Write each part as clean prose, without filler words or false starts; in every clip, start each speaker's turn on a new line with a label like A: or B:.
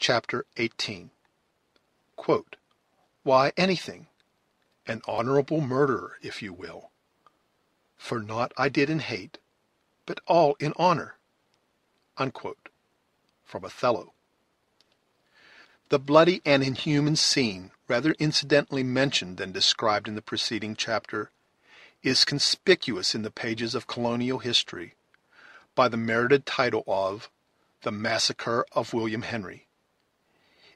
A: Chapter 18. Quote, "Why, anything, an honorable murderer, if you will. For naught I did in hate, but all in honor." Unquote. From Othello. The bloody and inhuman scene, rather incidentally mentioned than described in the preceding chapter, is conspicuous in the pages of colonial history by the merited title of "The Massacre of William Henry."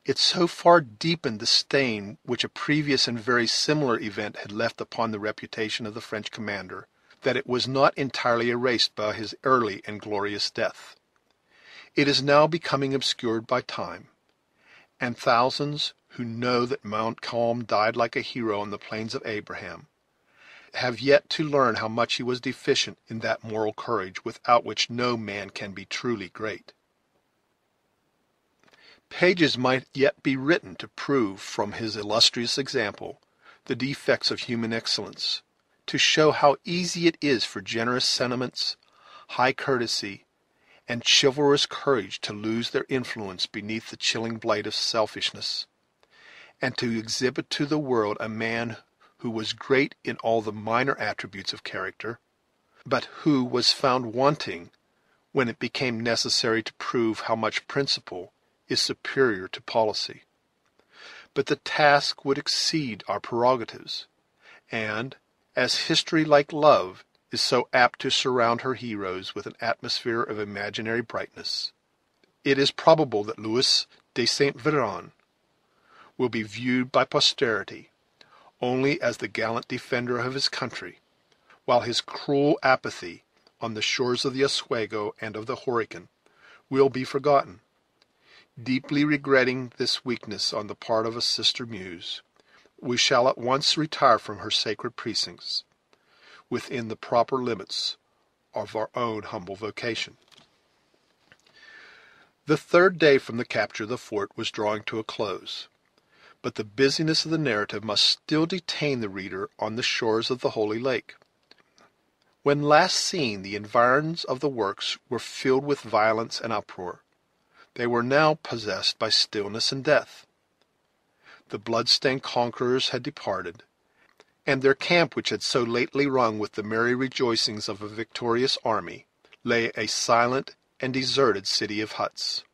A: It so far deepened the stain which a previous and very similar event had left upon the reputation of the French commander, that it was not entirely erased by his early and glorious death. It is now becoming obscured by time, and thousands who know that Montcalm died like a hero on the plains of Abraham have yet to learn how much he was deficient in that moral courage without which no man can be truly great. Pages might yet be written to prove from his illustrious example the defects of human excellence, to show how easy it is for generous sentiments, high courtesy, and chivalrous courage to lose their influence beneath the chilling blight of selfishness, and to exhibit to the world a man who was great in all the minor attributes of character, but who was found wanting when it became necessary to prove how much principle is superior to policy. But the task would exceed our prerogatives, and, as history, like love, is so apt to surround her heroes with an atmosphere of imaginary brightness, it is probable that Louis de Saint Véran will be viewed by posterity only as the gallant defender of his country, while his cruel apathy on the shores of the Oswego and of the Horican will be forgotten. Deeply regretting this weakness on the part of a sister muse, we shall at once retire from her sacred precincts, within the proper limits of our own humble vocation. The third day from the capture of the fort was drawing to a close, but the busyness of the narrative must still detain the reader on the shores of the Holy Lake. When last seen, the environs of the works were filled with violence and uproar. They were now possessed by stillness and death. The blood-stained conquerors had departed, and their camp, which had so lately rung with the merry rejoicings of a victorious army, lay a silent and deserted city of huts.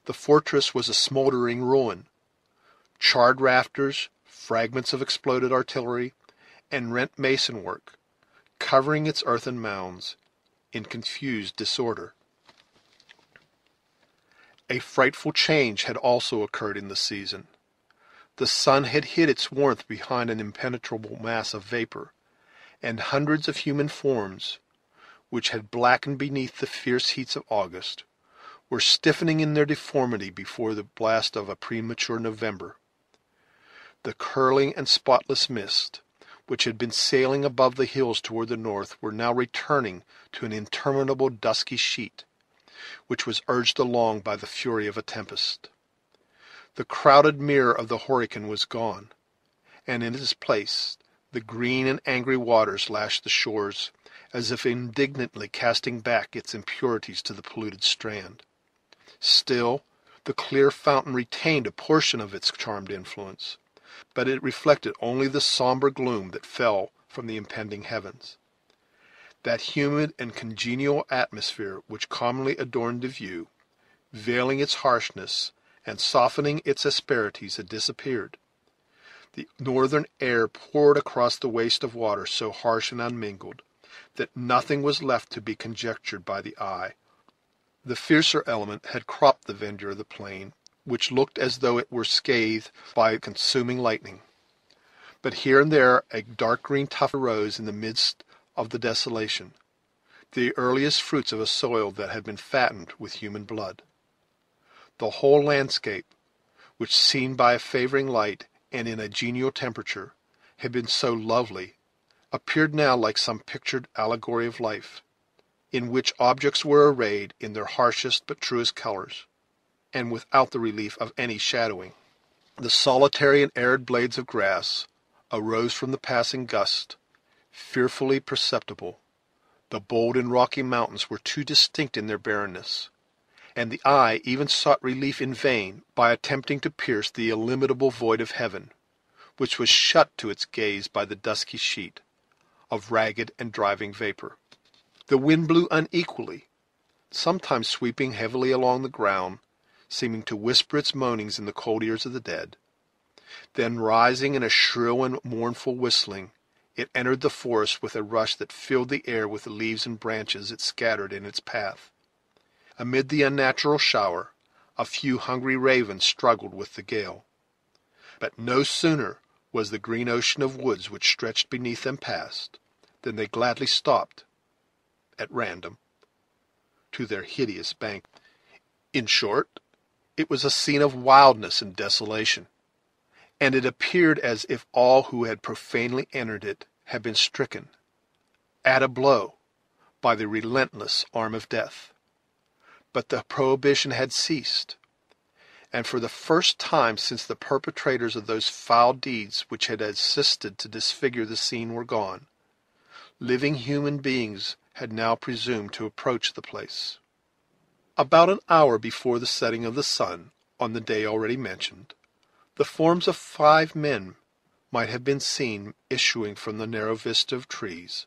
A: The fortress was a smoldering ruin. Charred rafters, fragments of exploded artillery, and rent mason work, covering its earthen mounds in confused disorder. A frightful change had also occurred in the season. The sun had hid its warmth behind an impenetrable mass of vapor, and hundreds of human forms, which had blackened beneath the fierce heats of August, were stiffening in their deformity before the blast of a premature November. The curling and spotless mist, which had been sailing above the hills toward the north, were now returning to an interminable dusky sheet, which was urged along by the fury of a tempest. The crowded mirror of the Horican was gone, and in its place the green and angry waters lashed the shores, as if indignantly casting back its impurities to the polluted strand. Still, the clear fountain retained a portion of its charmed influence, but it reflected only the somber gloom that fell from the impending heavens. That humid and congenial atmosphere which commonly adorned the view, veiling its harshness and softening its asperities, had disappeared. The northern air poured across the waste of water so harsh and unmingled that nothing was left to be conjectured by the eye. The fiercer element had cropped the verdure of the plain, which looked as though it were scathed by consuming lightning. But here and there a dark green tuft arose in the midst of the desolation, the earliest fruits of a soil that had been fattened with human blood. The whole landscape, which seen by a favoring light and in a genial temperature had been so lovely, appeared now like some pictured allegory of life, in which objects were arrayed in their harshest but truest colors, and without the relief of any shadowing. The solitary and arid blades of grass arose from the passing gust, fearfully perceptible. The bold and rocky mountains were too distinct in their barrenness, and the eye even sought relief in vain by attempting to pierce the illimitable void of heaven, which was shut to its gaze by the dusky sheet of ragged and driving vapor. The wind blew unequally, sometimes sweeping heavily along the ground, seeming to whisper its moanings in the cold ears of the dead. Then, rising in a shrill and mournful whistling, it entered the forest with a rush that filled the air with the leaves and branches it scattered in its path. Amid the unnatural shower, a few hungry ravens struggled with the gale. But no sooner was the green ocean of woods which stretched beneath them past, than they gladly stopped, at random, to their hideous bank. In short, it was a scene of wildness and desolation, and it appeared as if all who had profanely entered it had been stricken, at a blow, by the relentless arm of death. But the prohibition had ceased, and for the first time since the perpetrators of those foul deeds which had assisted to disfigure the scene were gone, living human beings had now presumed to approach the place. About an hour before the setting of the sun, on the day already mentioned, the forms of 5 men might have been seen issuing from the narrow vista of trees,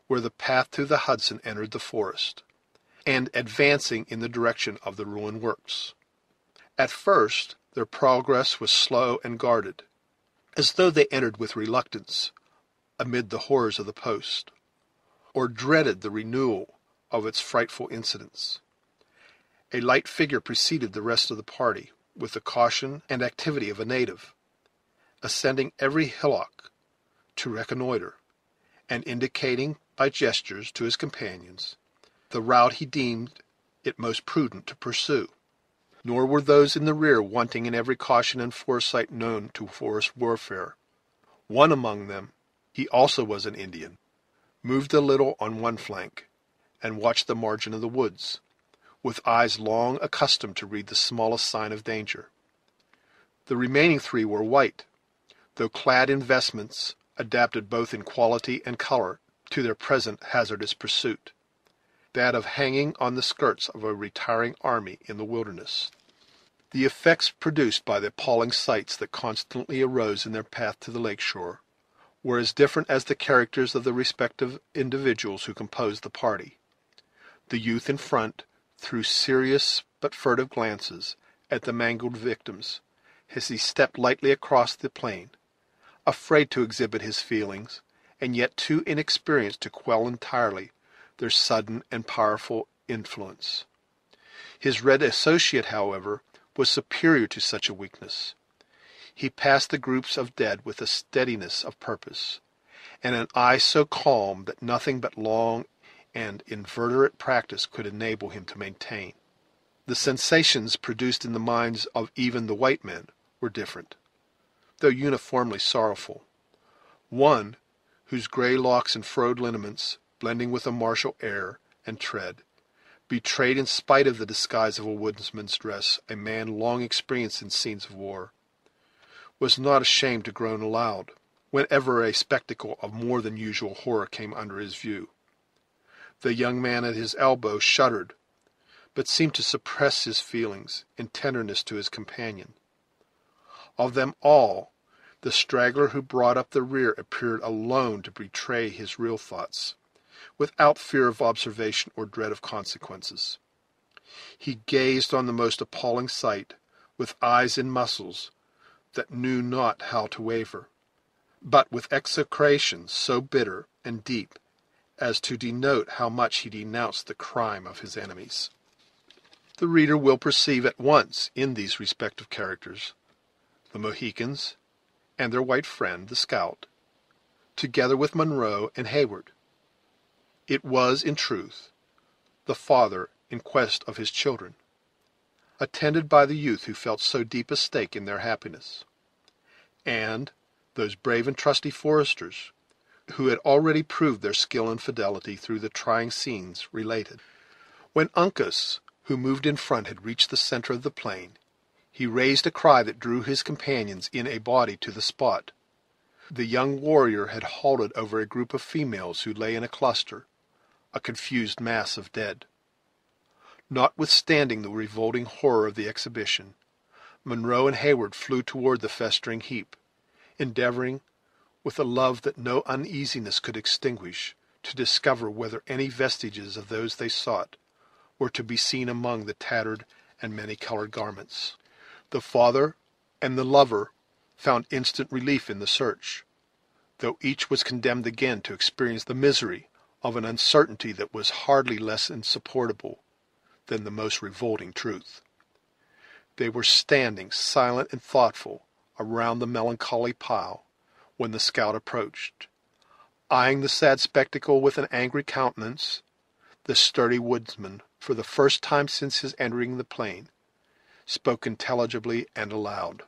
A: where the path to the Hudson entered the forest, and advancing in the direction of the ruined works. At first their progress was slow and guarded, as though they entered with reluctance amid the horrors of the post, or dreaded the renewal of its frightful incidents. A light figure preceded the rest of the party, with the caution and activity of a native, ascending every hillock to reconnoitre, and indicating by gestures to his companions the route he deemed it most prudent to pursue. Nor were those in the rear wanting in every caution and foresight known to forest warfare. One among them, he also was an Indian, moved a little on one flank, and watched the margin of the woods, with eyes long accustomed to read the smallest sign of danger. The remaining 3 were white, though clad in vestments adapted both in quality and color to their present hazardous pursuit, that of hanging on the skirts of a retiring army in the wilderness. The effects produced by the appalling sights that constantly arose in their path to the lake shore were as different as the characters of the respective individuals who composed the party. The youth in front threw serious but furtive glances at the mangled victims as he stepped lightly across the plain, afraid to exhibit his feelings, and yet too inexperienced to quell entirely their sudden and powerful influence. His red associate, however, was superior to such a weakness. He passed the groups of dead with a steadiness of purpose, and an eye so calm that nothing but long and inveterate practice could enable him to maintain. The sensations produced in the minds of even the white men were different, though uniformly sorrowful. One, whose gray locks and furrowed lineaments, blending with a martial air and tread, betrayed, in spite of the disguise of a woodsman's dress, a man long experienced in scenes of war, was not ashamed to groan aloud whenever a spectacle of more than usual horror came under his view. The young man at his elbow shuddered, but seemed to suppress his feelings in tenderness to his companion. Of them all, the straggler who brought up the rear appeared alone to betray his real thoughts, without fear of observation or dread of consequences. He gazed on the most appalling sight with eyes and muscles that knew not how to waver, but with execration so bitter and deep as to denote how much he denounced the crime of his enemies. The reader will perceive at once in these respective characters the Mohicans and their white friend, the scout, together with Monroe and Hayward. It was, in truth, the father in quest of his children, attended by the youth who felt so deep a stake in their happiness, and those brave and trusty foresters who had already proved their skill and fidelity through the trying scenes related. When Uncas, who moved in front, had reached the center of the plain, he raised a cry that drew his companions in a body to the spot. The young warrior had halted over a group of females who lay in a cluster, a confused mass of dead. Notwithstanding the revolting horror of the exhibition, Monroe and Hayward flew toward the festering heap, endeavoring, with a love that no uneasiness could extinguish, to discover whether any vestiges of those they sought were to be seen among the tattered and many-colored garments. The father and the lover found instant relief in the search, though each was condemned again to experience the misery of an uncertainty that was hardly less insupportable than the most revolting truth. They were standing, silent and thoughtful, around the melancholy pile, when the scout approached. Eyeing the sad spectacle with an angry countenance, the sturdy woodsman, for the first time since his entering the plain, spoke intelligibly and aloud.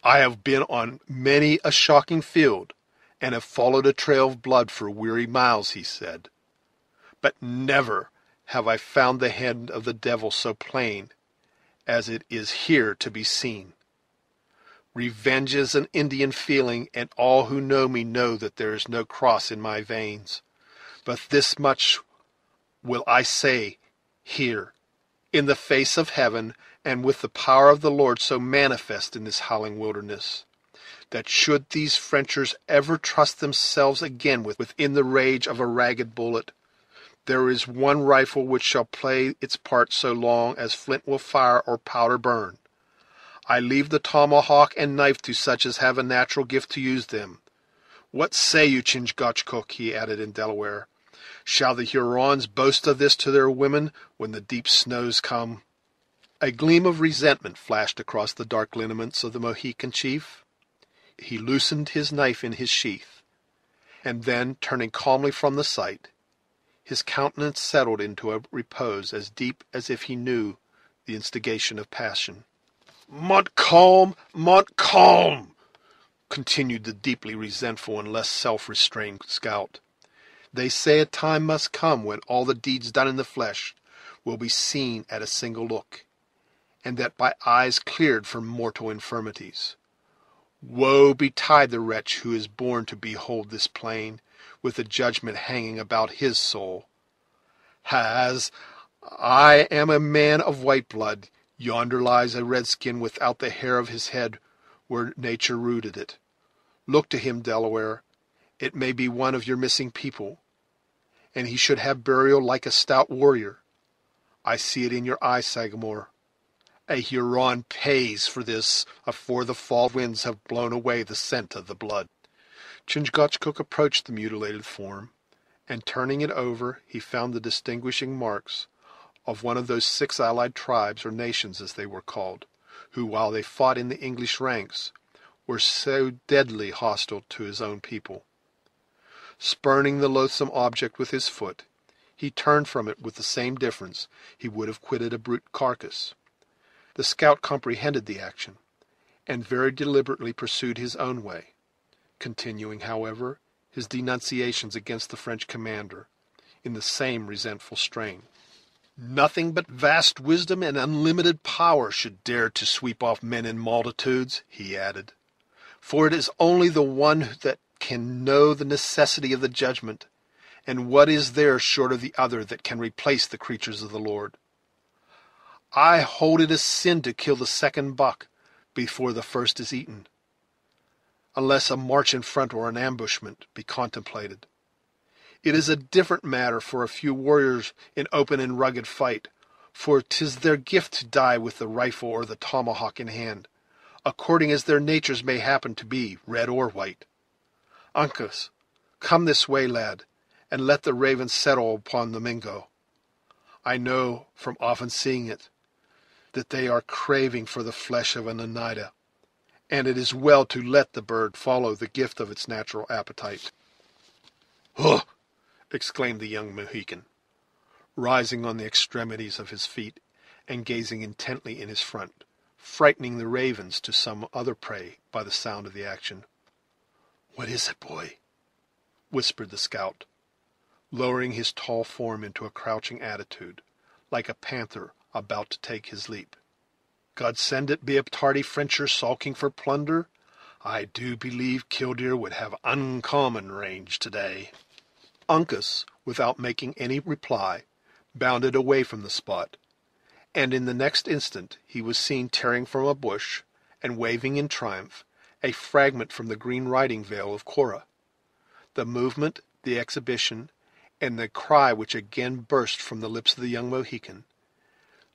A: "I have been on many a shocking field, and have followed a trail of blood for weary miles," he said, "but never have I found the hand of the devil so plain as it is here to be seen. Revenge is an Indian feeling, and all who know me know that there is no cross in my veins. But this much will I say here, in the face of heaven, and with the power of the Lord so manifest in this howling wilderness, that should these Frenchers ever trust themselves again within the rage of a ragged bullet, there is one rifle which shall play its part so long as flint will fire or powder burn. I leave the tomahawk and knife to such as have a natural gift to use them. What say you, Chingachgook?" he added in Delaware. "Shall the Hurons boast of this to their women when the deep snows come?" A gleam of resentment flashed across the dark lineaments of the Mohican chief. He loosened his knife in his sheath, and then, turning calmly from the sight, his countenance settled into a repose as deep as if he knew the instigation of passion. "Montcalm, Montcalm!" continued the deeply resentful and less self-restrained scout. "They say a time must come when all the deeds done in the flesh will be seen at a single look, and that by eyes cleared from mortal infirmities. Woe betide the wretch who is born to behold this plain, with the judgment hanging about his soul. As I am a man of white blood, yonder lies a redskin without the hair of his head where nature rooted it. Look to him, Delaware. It may be one of your missing people, and he should have burial like a stout warrior. I see it in your eye, Sagamore. A Huron pays for this afore the fall winds have blown away the scent of the blood." Chingachgook approached the mutilated form, and turning it over, he found the distinguishing marks of one of those 6 allied tribes, or nations as they were called, who, while they fought in the English ranks, were so deadly hostile to his own people. Spurning the loathsome object with his foot, he turned from it with the same indifference he would have quitted a brute carcass. The scout comprehended the action, and very deliberately pursued his own way, continuing, however, his denunciations against the French commander in the same resentful strain. "Nothing but vast wisdom and unlimited power should dare to sweep off men in multitudes," he added, "for it is only the one that can know the necessity of the judgment, and what is there short of the other that can replace the creatures of the Lord. I hold it a sin to kill the second buck before the first is eaten, unless a march in front or an ambushment be contemplated. It is a different matter for a few warriors in open and rugged fight, for 'tis their gift to die with the rifle or the tomahawk in hand, according as their natures may happen to be, red or white. Uncas, come this way, lad, and let the raven settle upon the Mingo. I know, from often seeing it, that they are craving for the flesh of an Oneida, and it is well to let the bird follow the gift of its natural appetite." "Huh!" exclaimed the young Mohican, rising on the extremities of his feet and gazing intently in his front, frightening the ravens to some other prey by the sound of the action. "What is it, boy?" whispered the scout, lowering his tall form into a crouching attitude, like a panther about to take his leap. "God send it be a tardy Frencher sulking for plunder. I do believe Killdeer would have uncommon range today." Uncas, without making any reply, bounded away from the spot, and in the next instant he was seen tearing from a bush, and waving in triumph, a fragment from the green riding veil of Cora. The movement, the exhibition, and the cry which again burst from the lips of the young Mohican,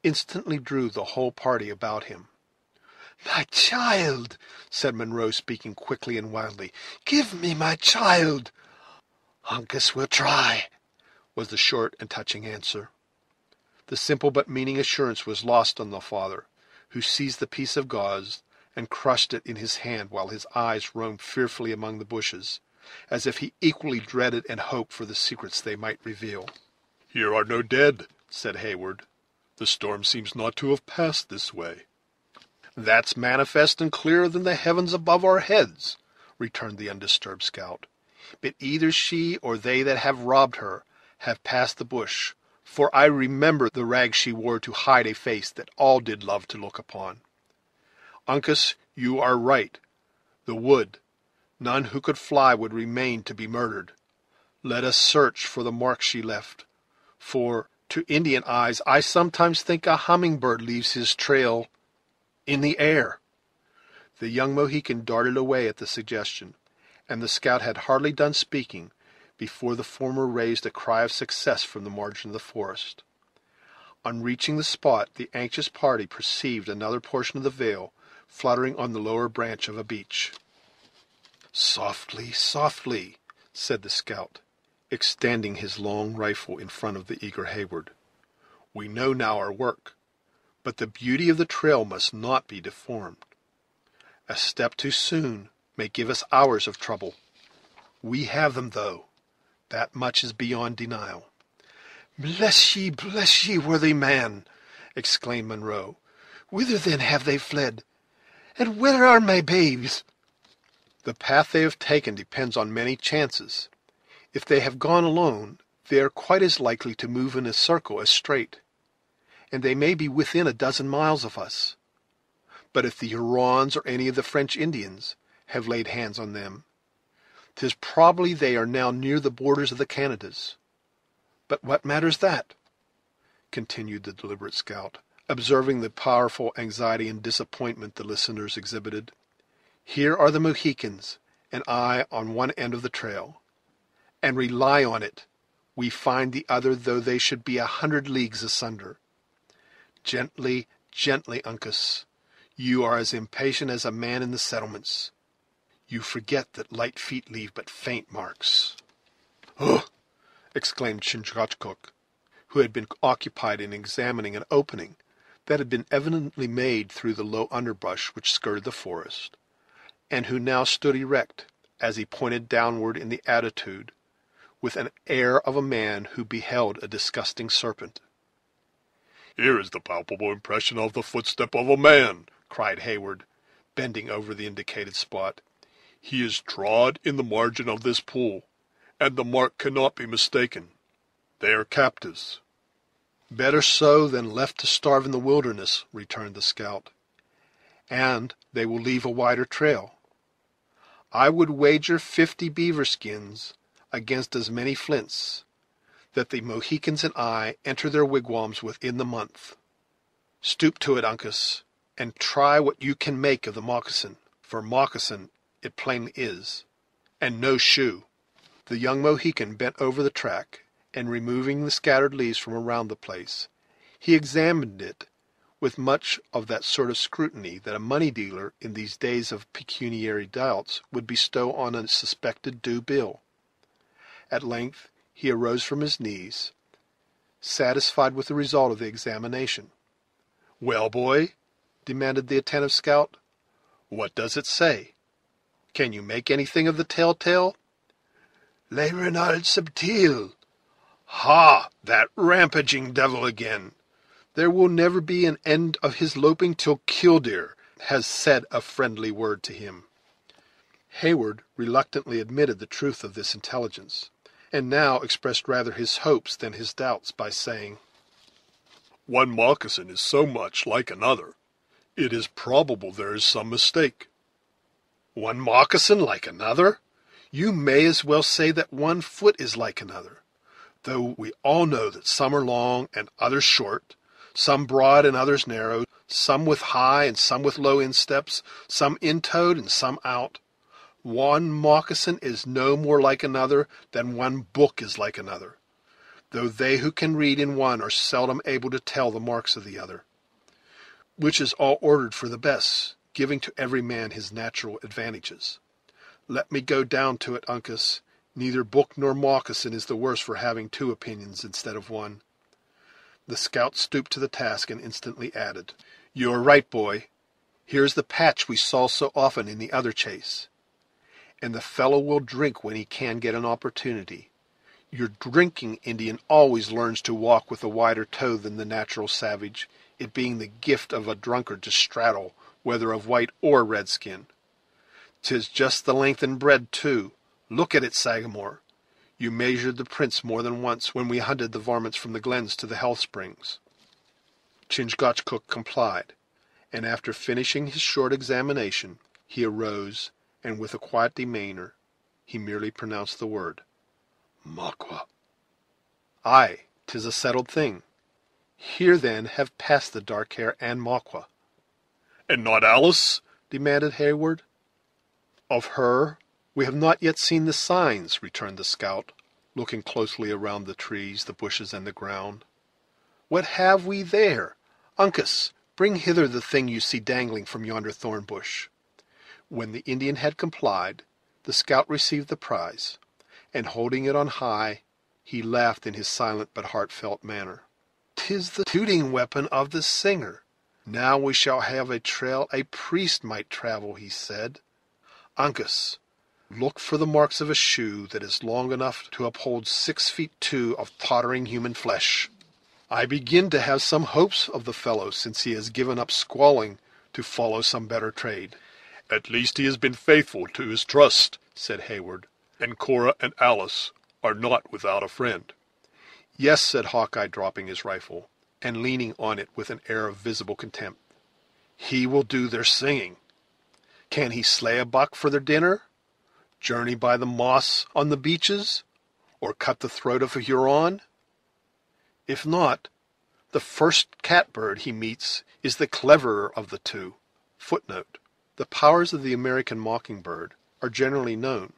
A: instantly drew the whole party about him. "My child," said Munro, speaking quickly and wildly, "give me my child." "Uncas will try," was the short and touching answer. The simple but meaning assurance was lost on the father, who seized the piece of gauze and crushed it in his hand, while his eyes roamed fearfully among the bushes, as if he equally dreaded and hoped for the secrets they might reveal. "Here are no dead," said Heyward. "The storm seems not to have passed this way." "That's manifest and clearer than the heavens above our heads," returned the undisturbed scout. "But either she or they that have robbed her have passed the bush, for I remember the rags she wore to hide a face that all did love to look upon. Uncas, you are right. The wood, none who could fly would remain to be murdered. Let us search for the marks she left, for, to Indian eyes, I sometimes think a hummingbird leaves his trail in the air." The young Mohican darted away at the suggestion, and the scout had hardly done speaking before the former raised a cry of success from the margin of the forest. On reaching the spot, the anxious party perceived another portion of the veil fluttering on the lower branch of a beech. "Softly, softly," said the scout, extending his long rifle in front of the eager Heyward. "We know now our work, but the beauty of the trail must not be deformed. A step too soon may give us hours of trouble. We have them, though. That much is beyond denial." bless ye, worthy man," exclaimed Munro. "Whither then have they fled? And where are my babes?" "The path they have taken depends on many chances. If they have gone alone, they are quite as likely to move in a circle as straight, and they may be within a dozen miles of us. But if the Hurons or any of the French Indians have laid hands on them, 'tis probably they are now near the borders of the Canadas. But what matters that?" continued the deliberate scout, observing the powerful anxiety and disappointment the listeners exhibited. "Here are the Mohicans and I on one end of the trail, and rely on it, we find the other, though they should be 100 leagues asunder. Gently, gently, Uncas. You are as impatient as a man in the settlements. You forget that light feet leave but faint marks." "Ugh!" exclaimed Chingachgook, who had been occupied in examining an opening that had been evidently made through the low underbrush which skirted the forest, and who now stood erect, as he pointed downward in the attitude, with an air of a man who beheld a disgusting serpent. "Here is the palpable impression of the footstep of a man," cried Heyward, bending over the indicated spot. "He is trod in the margin of this pool, and the mark cannot be mistaken. They are captives." "Better so than left to starve in the wilderness," returned the scout, "and they will leave a wider trail. I would wager 50 beaver skins against as many flints that the Mohicans and I enter their wigwams within the month. Stoop to it, Uncas, and try what you can make of the moccasin, for moccasin it plainly is, and no shoe." The young Mohican bent over the track, and removing the scattered leaves from around the place, he examined it with much of that sort of scrutiny that a money dealer, in these days of pecuniary doubts, would bestow on a suspected due bill. At length he arose from his knees, satisfied with the result of the examination. "Well, boy," demanded the attentive scout, "what does it say? Can you make anything of the telltale?" "Le renard subtil." "Ha! That rampaging devil again! There will never be an end of his loping till Killdeer has said a friendly word to him." Heyward reluctantly admitted the truth of this intelligence, and now expressed rather his hopes than his doubts by saying, "One moccasin is so much like another, it is probable there is some mistake." "One moccasin like another! You may as well say that one foot is like another, though we all know that some are long and others short, some broad and others narrow, some with high and some with low insteps, some in-toed and some out. One moccasin is no more like another than one book is like another, though they who can read in one are seldom able to tell the marks of the other, which is all ordered for the best, giving to every man his natural advantages. Let me go down to it, Uncas. Neither book nor moccasin is the worse for having two opinions instead of one. The scout stooped to the task and instantly added, "You are right, boy. Here's the patch we saw so often in the other chase. And the fellow will drink when he can get an opportunity. Your drinking Indian always learns to walk with a wider toe than the natural savage, it being the gift of a drunkard to straddle, whether of white or redskin. 'Tis just the length and breadth, too. Look at it, Sagamore. You measured the prints more than once when we hunted the varmints from the glens to the health springs." Chingachgook complied, and after finishing his short examination, he arose, and with a quiet demeanor, he merely pronounced the word, "Maqua." "Aye, 'tis a settled thing. Here, then, have passed the dark hair and Maqua." "And not Alice?" demanded Heyward. "Of her we have not yet seen the signs," returned the scout, looking closely around the trees, the bushes, and the ground. "What have we there? Uncas, bring hither the thing you see dangling from yonder thorn bush." When the Indian had complied, the scout received the prize, and holding it on high, he laughed in his silent but heartfelt manner. "'Tis the tooting weapon of the singer. Now we shall have a trail a priest might travel," he said. "Uncas, look for the marks of a shoe that is long enough to uphold 6 feet 2 of tottering human flesh. I begin to have some hopes of the fellow, since he has given up squalling to follow some better trade." "At least he has been faithful to his trust," said Heyward, "and Cora and Alice are not without a friend." "Yes," said Hawkeye, dropping his rifle, and leaning on it with an air of visible contempt. "He will do their singing. Can he slay a buck for their dinner, journey by the moss on the beaches, or cut the throat of a Huron? If not, the first catbird he meets is the cleverer of the two." Footnote: the powers of the American mockingbird are generally known,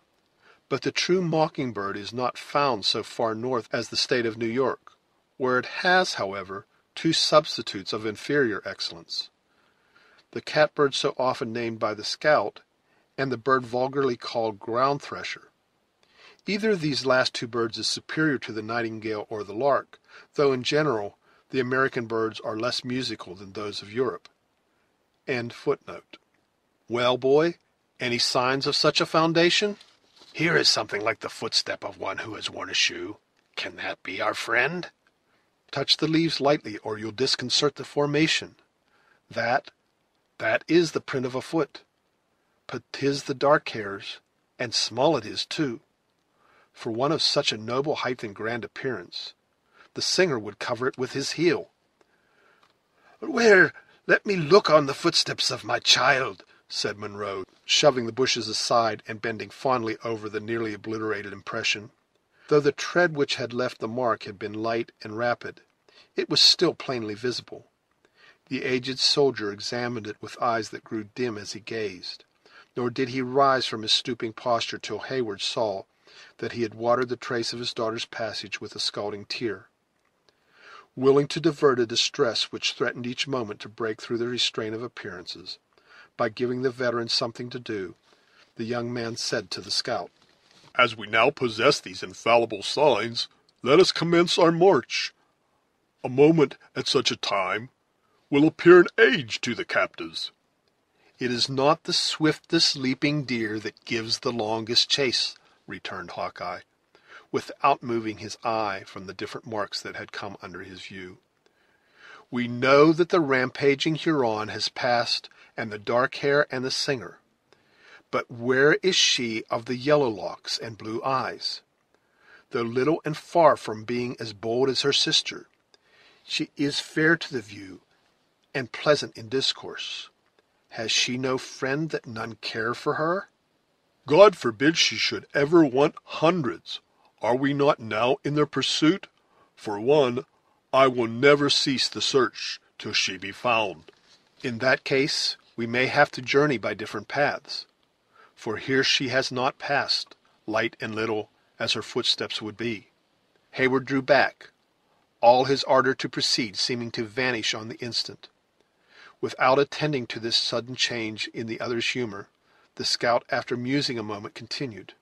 A: but the true mockingbird is not found so far north as the state of New York, where it has, however, two substitutes of inferior excellence: the catbird so often named by the scout, and the bird vulgarly called ground thresher. Either of these last two birds is superior to the nightingale or the lark, though in general the American birds are less musical than those of Europe. End footnote. Well, boy, any signs of such a foundation? "Here is something like the footstep of one who has worn a shoe. Can that be our friend?" "Touch the leaves lightly, or you'll disconcert the formation. That is the print of a foot. But 'tis the dark hairs, and small it is, too. For one of such a noble height and grand appearance, the singer would cover it with his heel." "Where? Let me look on the footsteps of my child," said Munro, shoving the bushes aside and bending fondly over the nearly obliterated impression. Though the tread which had left the mark had been light and rapid, it was still plainly visible. The aged soldier examined it with eyes that grew dim as he gazed, nor did he rise from his stooping posture till Heyward saw that he had watered the trace of his daughter's passage with a scalding tear. Willing to divert a distress which threatened each moment to break through the restraint of appearances, by giving the veteran something to do, the young man said to the scout, "As we now possess these infallible signs, let us commence our march. A moment at such a time will appear an age to the captives." "It is not the swiftest leaping deer that gives the longest chase," returned Hawkeye, without moving his eye from the different marks that had come under his view. "We know that the rampaging Huron has passed, and the dark hair and the singer. But where is she of the yellow locks and blue eyes? Though little and far from being as bold as her sister, she is fair to the view, and pleasant in discourse. Has she no friend that none care for her?" "God forbid she should ever want hundreds. Are we not now in their pursuit? For one, I will never cease the search till she be found. In that case, we may have to journey by different paths, for here she has not passed, light and little as her footsteps would be. Hayward drew back, all his ardor to proceed seeming to vanish on the instant. Without attending to this sudden change in the other's humor, the scout, after musing a moment, continued,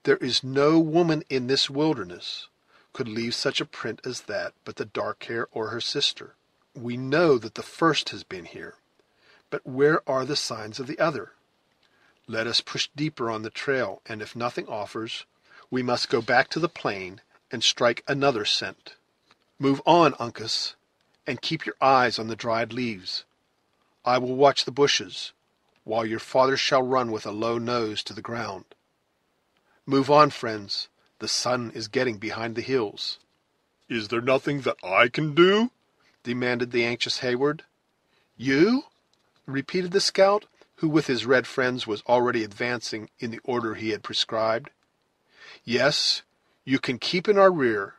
A: "There is no woman in this wilderness could leave such a print as that but the dark hair or her sister. We know that the first has been here, but where are the signs of the other? Let us push deeper on the trail, and if nothing offers, we must go back to the plain and strike another scent. Move on, Uncas, and keep your eyes on the dried leaves. I will watch the bushes, while your father shall run with a low nose to the ground. Move on, friends, the sun is getting behind the hills." "Is there nothing that I can do?" demanded the anxious Hayward. "You?" repeated the scout, who with his red friends was already advancing in the order he had prescribed. "Yes, you can keep in our rear,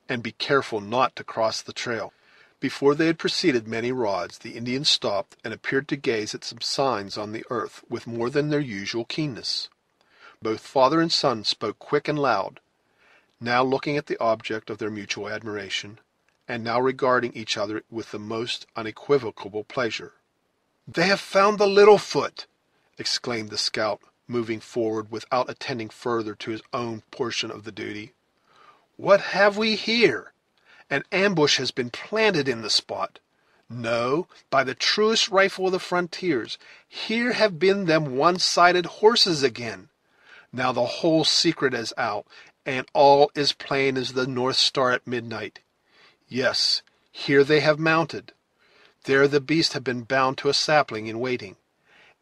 A: and be careful not to cross the trail." Before they had proceeded many rods, the Indians stopped and appeared to gaze at some signs on the earth with more than their usual keenness. Both father and son spoke quick and loud, now looking at the object of their mutual admiration, and now regarding each other with the most unequivocal pleasure. "They have found the Littlefoot!" exclaimed the scout, moving forward without attending further to his own portion of the duty. "What have we here? An ambush has been planted in the spot. No, by the truest rifle of the frontiers, here have been them one-sided horses again. Now the whole secret is out, and all is plain as the North Star at midnight. Yes, here they have mounted. There the beasts have been bound to a sapling in waiting,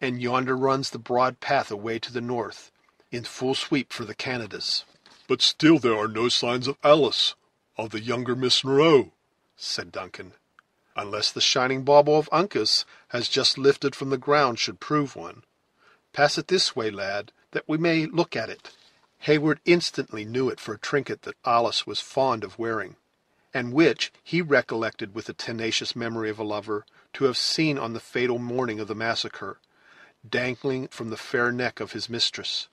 A: and yonder runs the broad path away to the north, in full sweep for the Canadas." "But still there are no signs of Alice, of the younger Miss Monroe," said Duncan, "unless the shining bauble of Uncas has just lifted from the ground should prove one. Pass it this way, lad, that we may look at it." Hayward instantly knew it for a trinket that Alice was fond of wearing, and which he recollected with the tenacious memory of a lover to have seen on the fatal morning of the massacre, dangling from the fair neck of his mistress.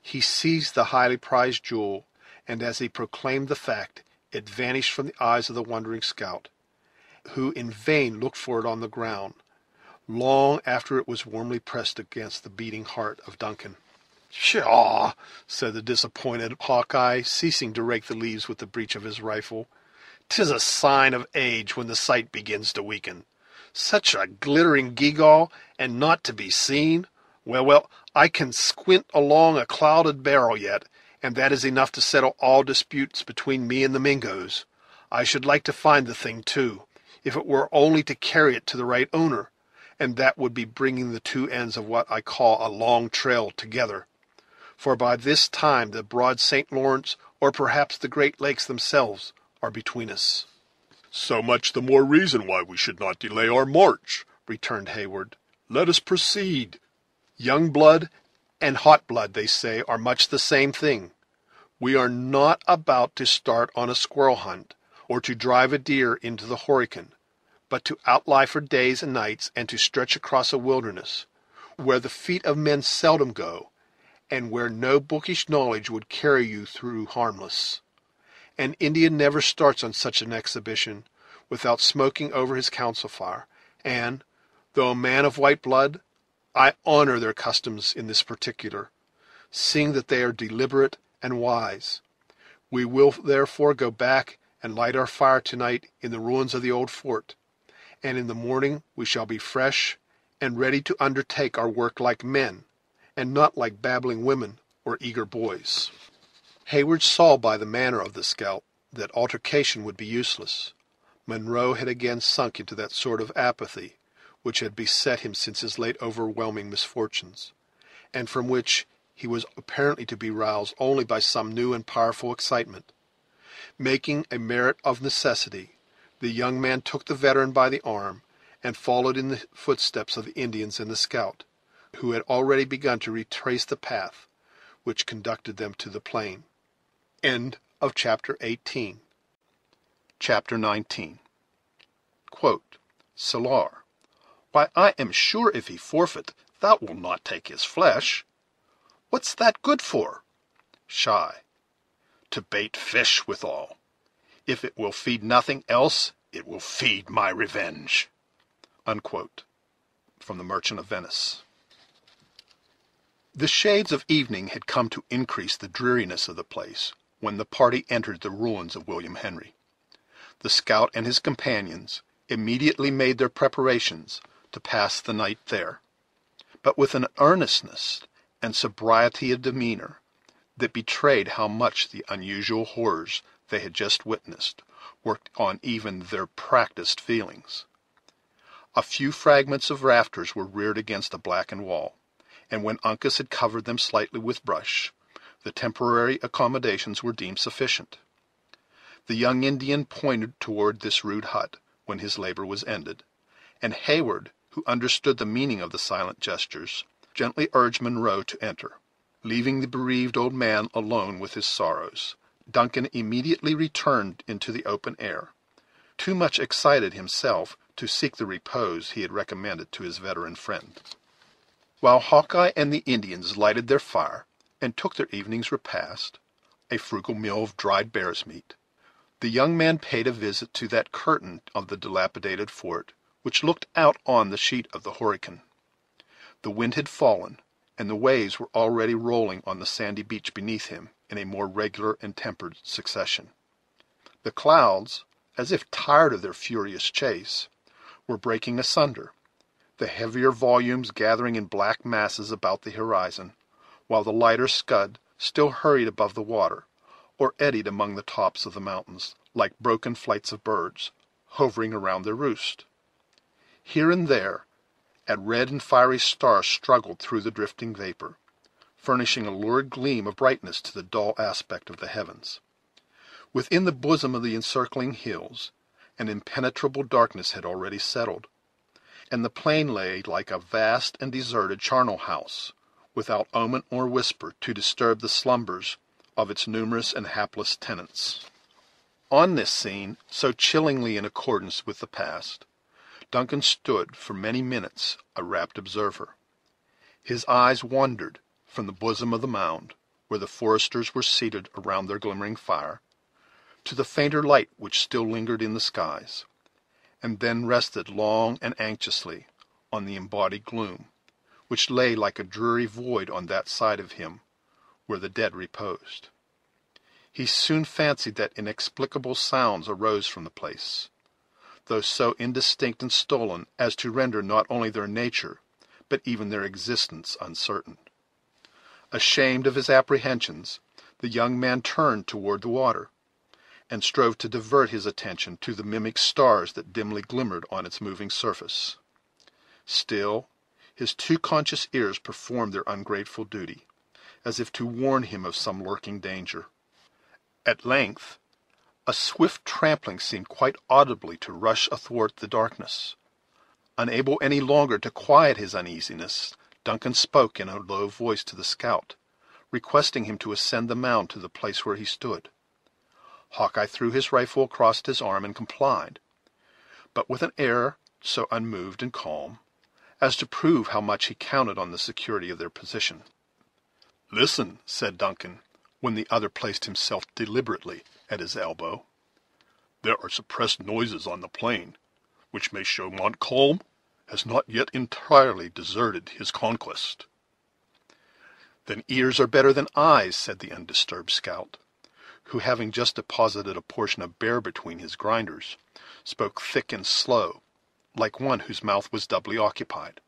A: He seized the highly prized jewel, and as he proclaimed the fact, it vanished from the eyes of the wondering scout, who in vain looked for it on the ground, long after it was warmly pressed against the beating heart of Duncan. "Pshaw!" said the disappointed Hawkeye, ceasing to rake the leaves with the breech of his rifle. "'Tis a sign of age when the sight begins to weaken. Such a glittering gewgaw, and not to be seen! Well, I can squint along a clouded barrel yet, and that is enough to settle all disputes between me and the Mingoes. I should like to find the thing, too, if it were only to carry it to the right owner, and that would be bringing the two ends of what I call a long trail together. For by this time the broad St. Lawrence, or perhaps the Great Lakes themselves, are between us." "So much the more reason why we should not delay our march," returned Hayward. "Let us proceed." "Young blood and hot blood, they say, are much the same thing. We are not about to start on a squirrel hunt, or to drive a deer into the Horican, but to outlie for days and nights, and to stretch across a wilderness, where the feet of men seldom go, and where no bookish knowledge would carry you through harmless. An Indian never starts on such an exhibition without smoking over his council fire, and, though a man of white blood, I honor their customs in this particular, seeing that they are deliberate and wise. We will therefore go back and light our fire tonight in the ruins of the old fort, and in the morning we shall be fresh and ready to undertake our work like men, and not like babbling women or eager boys." Hayward saw by the manner of the scout that altercation would be useless. Monroe had again sunk into that sort of apathy which had beset him since his late overwhelming misfortunes, and from which he was apparently to be roused only by some new and powerful excitement. Making a merit of necessity, the young man took the veteran by the arm, and followed in the footsteps of the Indians and the scout, who had already begun to retrace the path which conducted them to the plain. Chapter
B: Chapter 19. Quote, Salar, why, I am sure if he forfeit, thou wilt not take his flesh. What's that good for? Shy, to bait fish withal. If it will feed nothing else, it will feed my revenge. Unquote. From the Merchant of Venice. The shades of evening had come to increase the dreariness of the place when the party entered the ruins of William Henry. The scout and his companions immediately made their preparations to pass the night there, but with an earnestness and sobriety of demeanor that betrayed how much the unusual horrors they had just witnessed worked on even their practised feelings. A few fragments of rafters were reared against a blackened wall, and when Uncas had covered them slightly with brush, the temporary accommodations were deemed sufficient. The young Indian pointed toward this rude hut when his labor was ended, and Heyward, who understood the meaning of the silent gestures, gently urged Munro to enter. Leaving the bereaved old man alone with his sorrows, Duncan immediately returned into the open air, too much excited himself to seek the repose he had recommended to his veteran friend. While Hawkeye and the Indians lighted their fire and took their evening's repast, a frugal meal of dried bear's meat, the young man paid a visit to that curtain of the dilapidated fort which looked out on the sheet of the Horican. The wind had fallen, and the waves were already rolling on the sandy beach beneath him in a more regular and tempered succession. The clouds, as if tired of their furious chase, were breaking asunder, the heavier volumes gathering in black masses about the horizon, while the lighter scud still hurried above the water, or eddied among the tops of the mountains, like broken flights of birds, hovering around their roost. Here and there, a red and fiery star struggled through the drifting vapor, furnishing a lurid gleam of brightness to the dull aspect of the heavens. Within the bosom of the encircling hills, an impenetrable darkness had already settled, and the plain lay like a vast and deserted charnel house, without omen or whisper to disturb the slumbers of its numerous and hapless tenants. On this scene, so chillingly in accordance with the past, Duncan stood for many minutes a rapt observer. His eyes wandered from the bosom of the mound, where the foresters were seated around their glimmering fire, to the fainter light which still lingered in the skies, and then rested long and anxiously on the embodied gloom, which lay like a dreary void on that side of him where the dead reposed. He soon fancied that inexplicable sounds arose from the place, though so indistinct and stolen as to render not only their nature, but even their existence uncertain. Ashamed of his apprehensions, the young man turned toward the water, and strove to divert his attention to the mimic stars that dimly glimmered on its moving surface. Still, his too conscious ears performed their ungrateful duty, as if to warn him of some lurking danger. At length, a swift trampling seemed quite audibly to rush athwart the darkness. Unable any longer to quiet his uneasiness, Duncan spoke in a low voice to the scout, requesting him to ascend the mound to the place where he stood. Hawkeye threw his rifle across his arm and complied, but with an air so unmoved and calm as to prove how much he counted on the security of their position. "Listen," said Duncan, when the other placed himself deliberately at his elbow. "There are suppressed noises on the plain, which may show Montcalm has not yet entirely deserted his conquest." "Then ears are better than eyes," said the undisturbed scout, who, having just deposited a portion of bear between his grinders, spoke thick and slow, like one whose mouth was doubly occupied.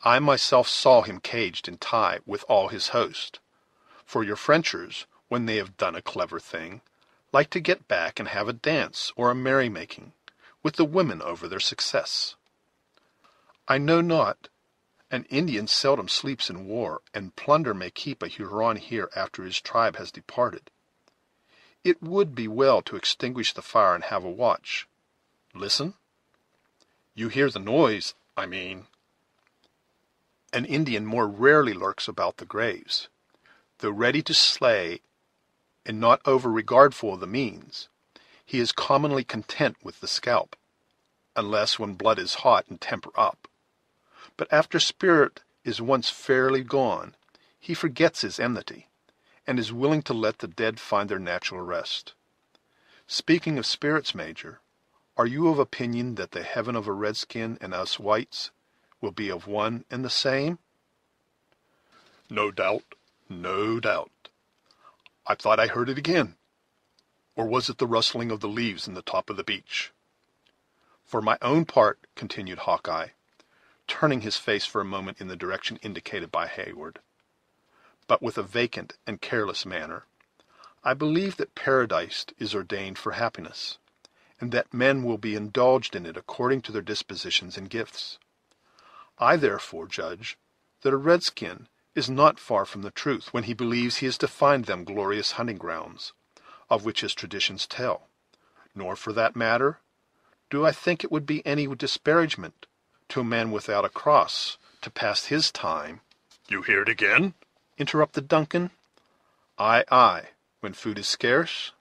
B: "I myself saw him caged and tied with all his host, for your Frenchers, when they have done a clever thing, like to get back and have a dance or a merrymaking with the women over their success. I know not. An Indian seldom sleeps in war, and plunder may keep a Huron here after his tribe has departed. It would be well to extinguish the fire and have a watch. Listen. You hear the noise, I mean. An Indian more rarely lurks about the graves. Though ready to slay, and not over regardful of the means, he is commonly content with the scalp, unless when blood is hot and temper up. But after spirit is once fairly gone, he forgets his enmity, and is willing to let the dead find their natural rest. Speaking of spirits, Major, are you of opinion that the heaven of a redskin and us whites will be of one and the same?
A: No doubt, no doubt. I thought I heard it again. Or was it the rustling of the leaves in the top of the beech? For my own part, continued Hawkeye, turning his face for a moment in the direction indicated by Hayward, but with a vacant and careless manner, I believe that paradise is ordained for happiness, and that men will be indulged in it according to their dispositions and gifts. I therefore judge that a redskin is not far from the truth when he believes he is to find them glorious hunting grounds, of which his traditions tell, nor, for that matter, do I think it would be any disparagement to a man without a cross to pass his time.
B: You hear it again?
A: Interrupted Duncan. Aye, when food is scarce,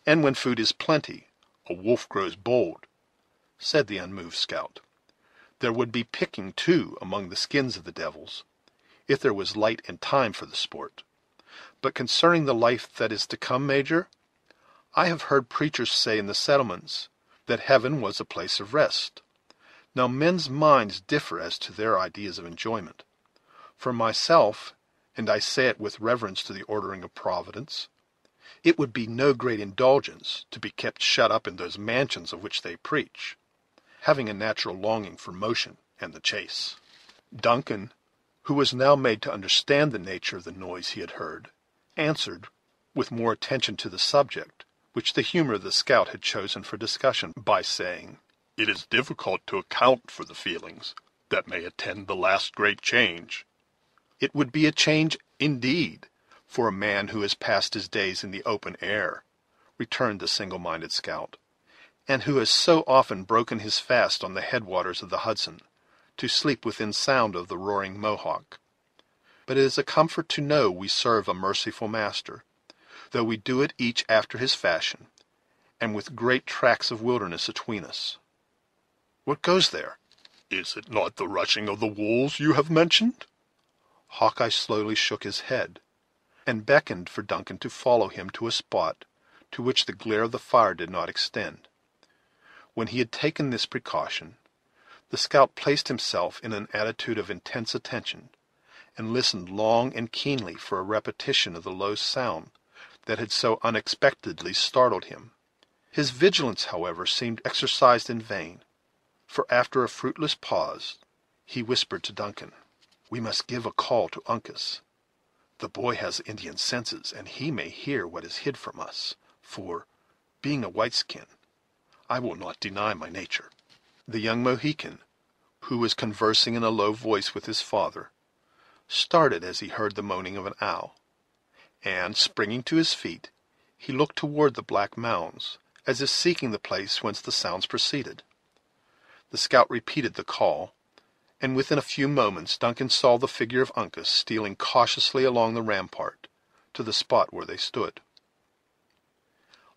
A: and when food is plenty, a wolf grows bold, said the unmoved scout. There would be picking, too, among the skins of the devils, if there was light and time for the sport. But concerning the life that is to come, Major, I have heard preachers say in the settlements that heaven was a place of rest. Now men's minds differ as to their ideas of enjoyment. For myself, and I say it with reverence to the ordering of Providence, it would be no great indulgence to be kept shut up in those mansions of which they preach, having a natural longing for motion and the chase. Duncan, who was now made to understand the nature of the noise he had heard, answered, with more attention to the subject, which the humor of the scout had chosen for discussion, by saying,
B: It is difficult to account for the feelings that may attend the last great change.
A: It would be a change, indeed, for a man who has passed his days in the open air, returned the single-minded scout, and who has so often broken his fast on the headwaters of the Hudson, to sleep within sound of the roaring Mohawk. But it is a comfort to know we serve a merciful master, though we do it each after his fashion, and with great tracts of wilderness atween us. What goes there?
B: Is it not the rushing of the wolves you have mentioned?
A: Hawkeye slowly shook his head, and beckoned for Duncan to follow him to a spot to which the glare of the fire did not extend. When he had taken this precaution, the scout placed himself in an attitude of intense attention, and listened long and keenly for a repetition of the low sound that had so unexpectedly startled him. His vigilance, however, seemed exercised in vain, for after a fruitless pause, he whispered to Duncan, "We must give a call to Uncas. The boy has Indian senses, and he may hear what is hid from us, for, being a white-skin, I will not deny my nature." The young Mohican, who was conversing in a low voice with his father, started as he heard the moaning of an owl, and, springing to his feet, he looked toward the black mounds, as if seeking the place whence the sounds proceeded. The scout repeated the call, and within a few moments Duncan saw the figure of Uncas stealing cautiously along the rampart to the spot where they stood.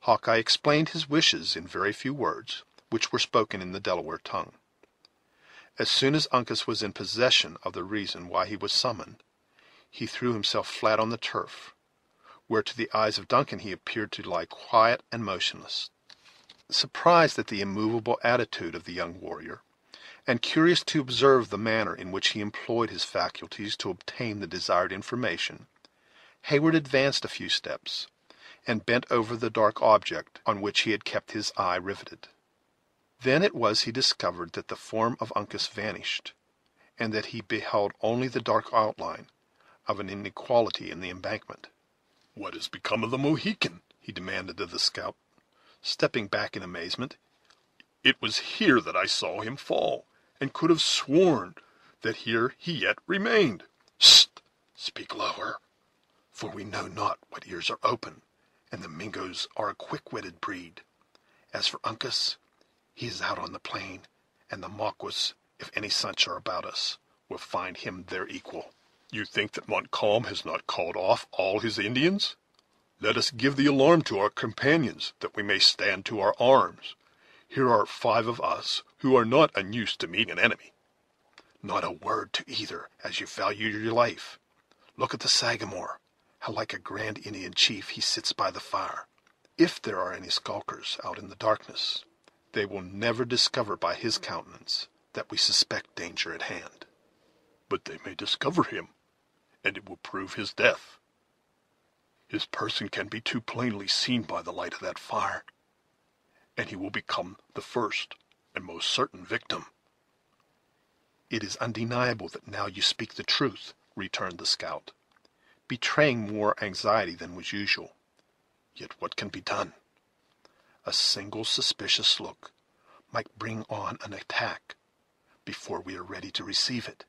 A: Hawkeye explained his wishes in very few words, which were spoken in the Delaware tongue. As soon as Uncas was in possession of the reason why he was summoned, he threw himself flat on the turf, where to the eyes of Duncan he appeared to lie quiet and motionless. Surprised at the immovable attitude of the young warrior, and curious to observe the manner in which he employed his faculties to obtain the desired information, Hayward advanced a few steps, and bent over the dark object on which he had kept his eye riveted. Then it was he discovered that the form of Uncas vanished, and that he beheld only the dark outline of an inequality in the embankment.
B: "What has become of the Mohican?"
A: he demanded of the scout, stepping back in amazement.
B: "It was here that I saw him fall, and could have sworn that here he yet remained."
A: "Hist! Speak lower, for we know not what ears are open, and the Mingoes are a quick-witted breed. As for Uncas, he is out on the plain, and the Maquas, if any such are about us, will find him their equal."
B: "You think that Montcalm has not called off all his Indians?" Let us give the alarm to our companions, that we may stand to our arms. Here are 5 of us, who are not unused to meeting an enemy. Not a word to either, as you value your life. Look at the Sagamore, how like a grand Indian chief he sits by the fire. If there are any skulkers out in the darkness, they will never discover by his countenance that we suspect danger at hand. But they may discover him, and it will prove his death. His person can be too plainly seen by the light of that fire, and he will become the first and most certain victim.
A: It is undeniable that now you speak the truth, returned the scout, betraying more anxiety than was usual. Yet what can be done? A single suspicious look might bring on an attack before we are ready to receive it.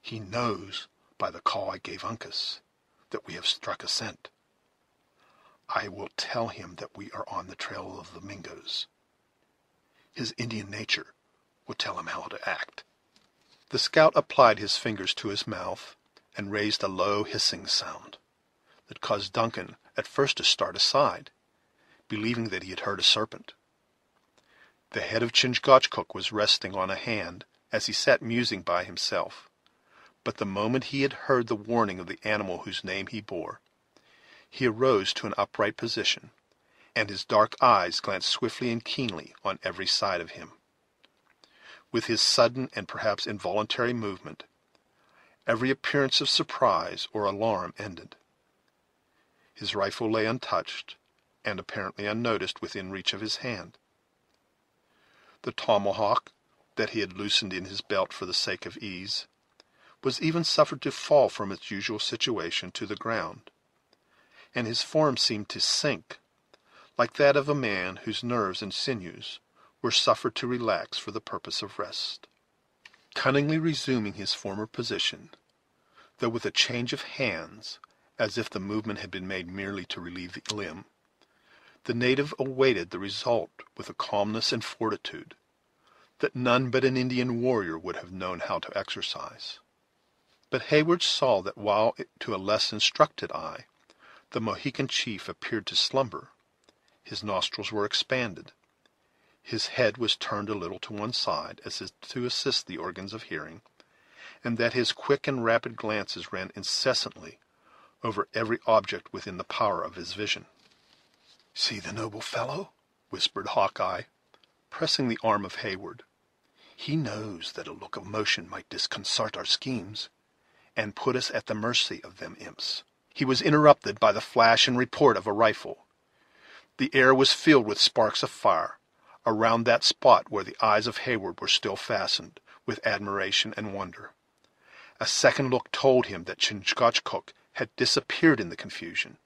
A: He knows by the call I gave Uncas that we have struck a scent. I will tell him that we are on the trail of the Mingoes. His Indian nature will tell him how to act. The scout applied his fingers to his mouth and raised a low hissing sound that caused Duncan at first to start aside, believing that he had heard a serpent. The head of Chingachgook was resting on a hand as he sat musing by himself, but the moment he had heard the warning of the animal whose name he bore, he arose to an upright position, and his dark eyes glanced swiftly and keenly on every side of him. With his sudden and perhaps involuntary movement, every appearance of surprise or alarm ended. His rifle lay untouched, and apparently unnoticed within reach of his hand. The tomahawk, that he had loosened in his belt for the sake of ease, was even suffered to fall from its usual situation to the ground, and his form seemed to sink, like that of a man whose nerves and sinews were suffered to relax for the purpose of rest. Cunningly resuming his former position, though with a change of hands, as if the movement had been made merely to relieve the limb, the native awaited the result with a calmness and fortitude that none but an Indian warrior would have known how to exercise. But Heyward saw that while, to a less instructed eye, the Mohican chief appeared to slumber, his nostrils were expanded, his head was turned a little to one side, as if to assist the organs of hearing, and that his quick and rapid glances ran incessantly over every object within the power of his vision. "See the noble fellow," whispered Hawkeye, pressing the arm of Heyward. "He knows that a look of motion might disconcert our schemes, and put us at the mercy of them imps." He was interrupted by the flash and report of a rifle. The air was filled with sparks of fire, around that spot where the eyes of Heyward were still fastened, with admiration and wonder. A second look told him that Chingachgook had disappeared in the confusion.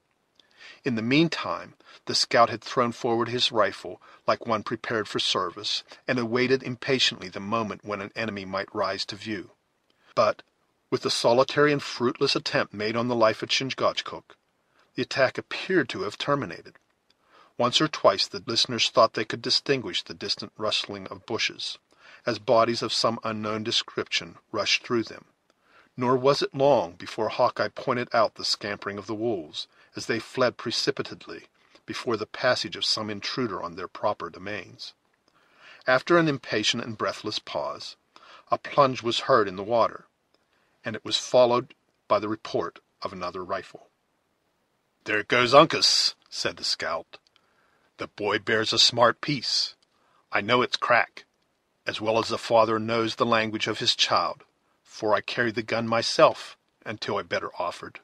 A: In the meantime, the scout had thrown forward his rifle like one prepared for service, and awaited impatiently the moment when an enemy might rise to view. But, with the solitary and fruitless attempt made on the life of Chingachgook, the attack appeared to have terminated. Once or twice the listeners thought they could distinguish the distant rustling of bushes, as bodies of some unknown description rushed through them, nor was it long before Hawkeye pointed out the scampering of the wolves, as they fled precipitately before the passage of some intruder on their proper domains. After an impatient and breathless pause, a plunge was heard in the water, and it was followed by the report of another rifle. "There goes Uncas," said the scout. "The boy bears a smart piece. I know its crack, as well as the father knows the language of his child, for I carried the gun myself until a better offered."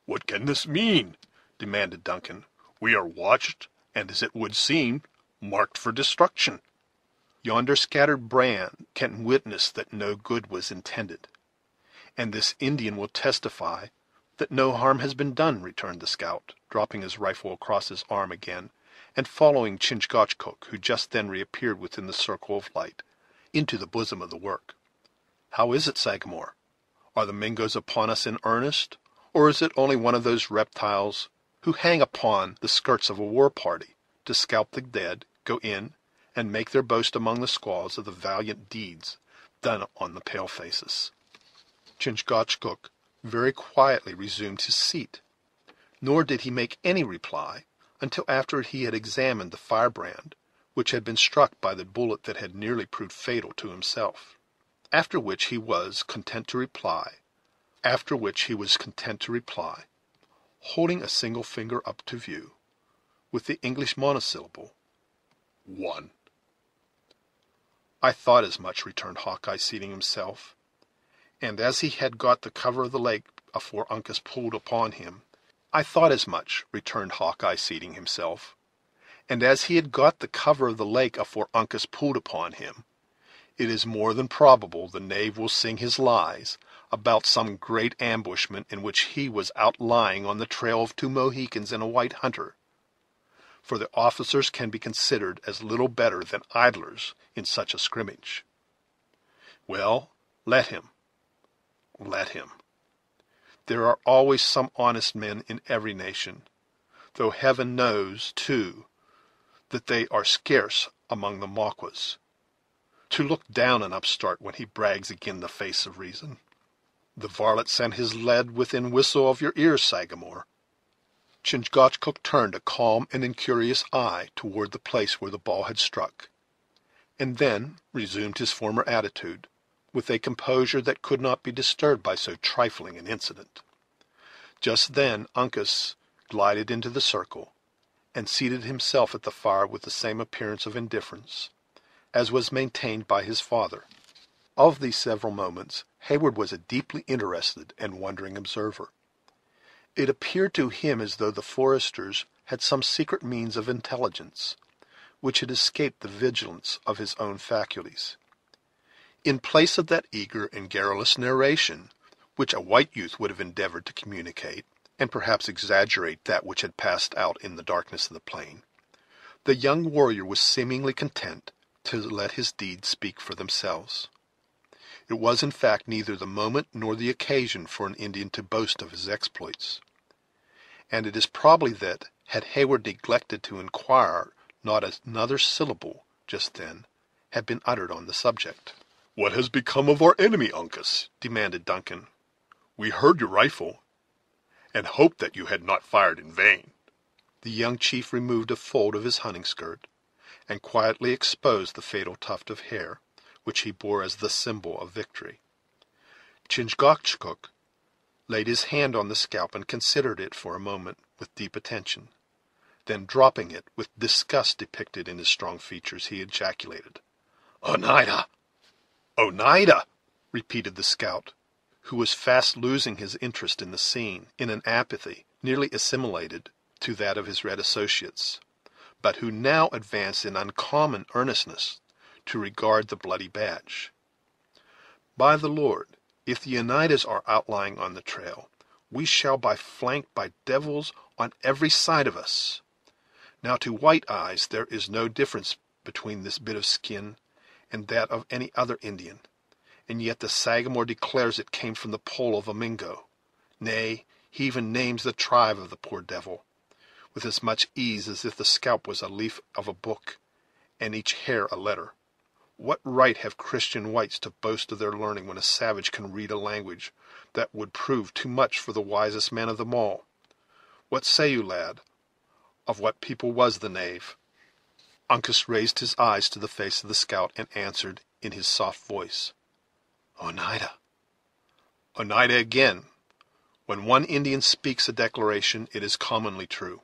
A: "What can this mean?" demanded Duncan. "We are watched, and, as it would seem, marked for destruction." "Yonder scattered brand can witness that no good was intended, and this Indian will testify that no harm has been done," returned the scout, dropping his rifle across his arm again, and following Chingachgook, who just then reappeared within the circle of light, into the bosom of the work. "How is it, Sagamore? Are the Mingoes upon us in earnest, or is it only one of those reptiles who hang upon the skirts of a war party to scalp the dead, go in, and make their boast among the squaws of the valiant deeds done on the pale-faces?" Chingachgook very quietly resumed his seat,
B: Nor did he make any reply until after he had examined the firebrand, which had been struck by the bullet that had nearly proved fatal to himself. After which he was content to reply, holding a single finger up to view, with the English monosyllable, "One." "I thought as much," returned Hawkeye, seating himself. And as he had got the cover of the lake afore Uncas pulled upon him, "I thought as much," returned Hawkeye, seating himself. And as he had got the cover of the lake afore Uncas pulled upon him, it is more than probable the knave will sing his lies about some great ambushment in which he was out lying on the trail of 2 Mohicans and a white hunter, for the officers can be considered as little better than idlers in such a scrimmage. Well, let him. There are always some honest men in every nation, though heaven knows, too, that they are scarce among the Maquas, to look down an upstart when he brags agin the face of reason. The varlet sent his lead within whistle of your ears, Sagamore." Chingachgook turned a calm and incurious eye toward the place where the ball had struck, and then resumed his former attitude, with a composure that could not be disturbed by so trifling an incident. Just then Uncas glided into the circle, and seated himself at the fire with the same appearance of indifference as was maintained by his father. Of these several moments Heyward was a deeply interested and wondering observer. It appeared to him as though the foresters had some secret means of intelligence, which had escaped the vigilance of his own faculties. In place of that eager and garrulous narration which a white youth would have endeavored to communicate, and perhaps exaggerate that which had passed out in the darkness of the plain, the young warrior was seemingly content to let his deeds speak for themselves. It was, in fact, neither the moment nor the occasion for an Indian to boast of his exploits, and it is probably that, had Heyward neglected to inquire, not another syllable, just then, had been uttered on the subject. "What has become of our enemy, Uncas?" demanded Duncan. "We heard your rifle, and hoped that you had not fired in vain." The young chief removed a fold of his hunting skirt, and quietly exposed the fatal tuft of hair, which he bore as the symbol of victory. Chingachgook laid his hand on the scalp and considered it for a moment with deep attention. Then, dropping it, with disgust depicted in his strong features, he ejaculated, "Oneida! Oneida!" repeated the scout, who was fast losing his interest in the scene, in an apathy nearly assimilated to that of his red associates, but who now advanced in uncommon earnestness to regard the bloody badge. "By the Lord, if the Oneidas are outlying on the trail, we shall be flanked by devils on every side of us. Now, to white eyes there is no difference between this bit of skin and that of any other Indian, and yet the Sagamore declares it came from the poll of a Mingo. Nay, he even names the tribe of the poor devil, with as much ease as if the scalp was a leaf of a book, and each hair a letter. What right have Christian whites to boast of their learning when a savage can read a language that would prove too much for the wisest man of them all? What say you, lad, of what people was the knave?" Uncas raised his eyes to the face of the scout, and answered in his soft voice, "Oneida." "Oneida again. When one Indian speaks a declaration, it is commonly true.